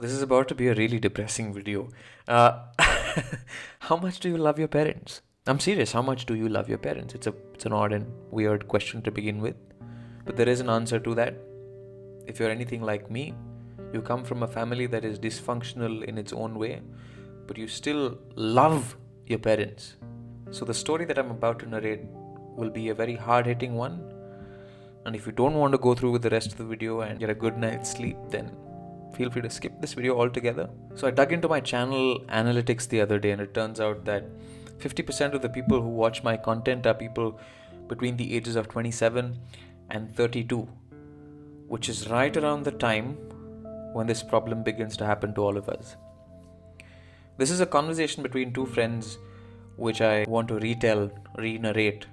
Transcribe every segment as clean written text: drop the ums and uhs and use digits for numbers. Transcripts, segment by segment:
This is about to be a really depressing video. Uh, how much do you love your parents? I'm serious. How much do you love your parents? It's an odd and weird question to begin with, but there is an answer to that. If you're anything like me, you come from a family that is dysfunctional in its own way, but you still love your parents. So the story that I'm about to narrate will be a very hard-hitting one. And if you don't want to go through with the rest of the video and get a good night's sleep, then feel free to skip this video altogether. So I dug into my channel analytics the other day, and it turns out that 50% of the people who watch my content are people between the ages of 27 and 32, which is right around the time when this problem begins to happen to all of us. This is a conversation between two friends which I want to re-narrate.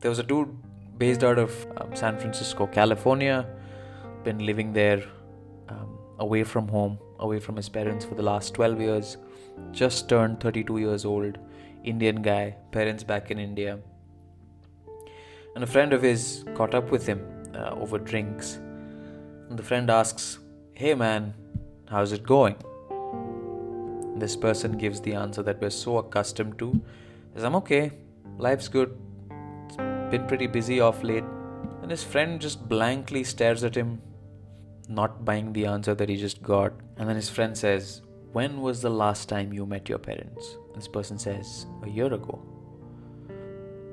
There was a dude based out of San Francisco, California, been living there away from home, away from his parents for the last 12 years, just turned 32 years old, Indian guy, parents back in India. And a friend of his caught up with him over drinks. And the friend asks, "Hey man, how's it going?" And this person gives the answer that we're so accustomed to. Says, "I'm okay, life's good, it's been pretty busy off late." And his friend just blankly stares at him, not buying the answer that he just got. And then his friend says, "When was the last time you met your parents?" This person says, "A year ago.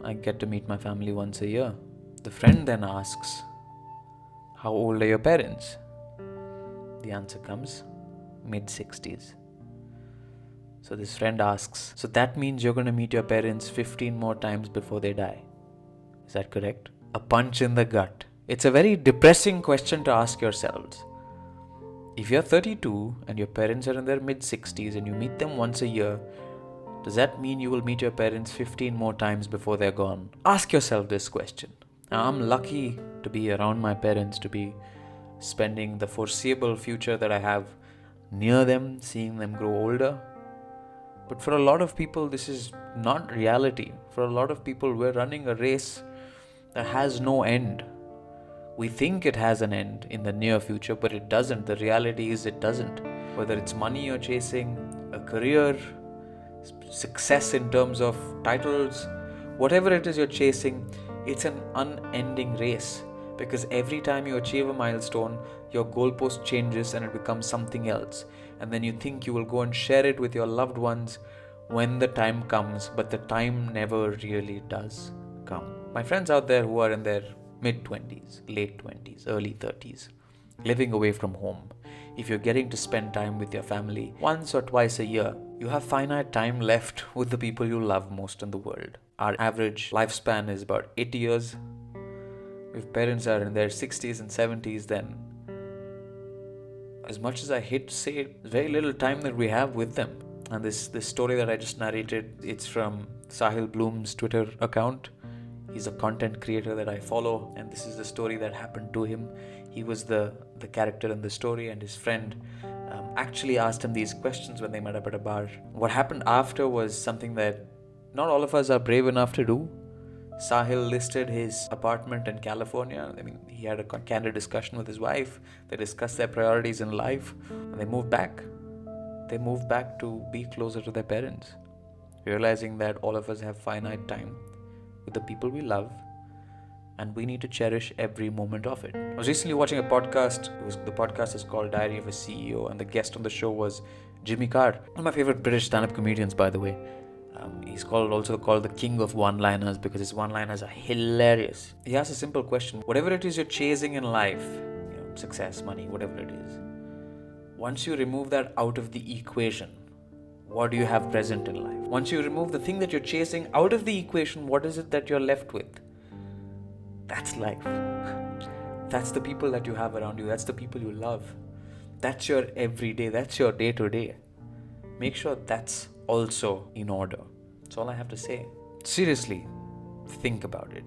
I get to meet my family once a year." The friend then asks, "How old are your parents?" The answer comes, mid-60s. So this friend asks, "So that means you're going to meet your parents 15 more times before they die. Is that correct?" A punch in the gut. It's a very depressing question to ask yourselves. If you're 32 and your parents are in their mid-60s and you meet them once a year, does that mean you will meet your parents 15 more times before they're gone? Ask yourself this question. Now, I'm lucky to be around my parents, to be spending the foreseeable future that I have near them, seeing them grow older. But for a lot of people, this is not reality. For a lot of people, we're running a race that has no end. We think it has an end in the near future, but it doesn't. The reality is it doesn't. Whether it's money you're chasing, a career, success in terms of titles, whatever it is you're chasing, it's an unending race. Because every time you achieve a milestone, your goalpost changes and it becomes something else. And then you think you will go and share it with your loved ones when the time comes, but the time never really does come. My friends out there who are in their mid-20s, late 20s, early 30s, living away from home, if you're getting to spend time with your family once or twice a year, you have finite time left with the people you love most in the world. Our average lifespan is about 80 years. If parents are in their 60s and 70s, then as much as I hate to say it, there's very little time that we have with them. And this story that I just narrated, it's from Sahil Bloom's Twitter account. He's a content creator that I follow, and this is the story that happened to him. He was the character in the story, and his friend actually asked him these questions when they met up at a bar. What happened after was something that not all of us are brave enough to do. Sahil listed his apartment in California. I mean, he had a candid discussion with his wife. They discussed their priorities in life, and they moved back. They moved back to be closer to their parents, realizing that all of us have finite time with the people we love, and we need to cherish every moment of it. I was recently watching a podcast. The podcast is called Diary of a CEO, and the guest on the show was Jimmy Carr, one of my favorite British stand-up comedians, by the way. He's also called the king of one-liners because his one-liners are hilarious. He asks a simple question: whatever it is you're chasing in life, success, money, whatever it is, once you remove that out of the equation, what do you have present in life? Once you remove the thing that you're chasing out of the equation, what is it that you're left with? That's life. That's the people that you have around you. That's the people you love. That's your everyday. That's your day-to-day. Make sure that's also in order. That's all I have to say. Seriously, think about it.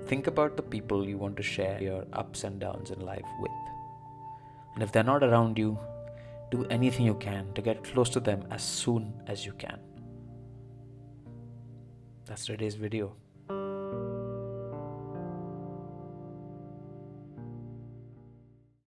Think about the people you want to share your ups and downs in life with. And if they're not around you, do anything you can to get close to them as soon as you can. That's today's video.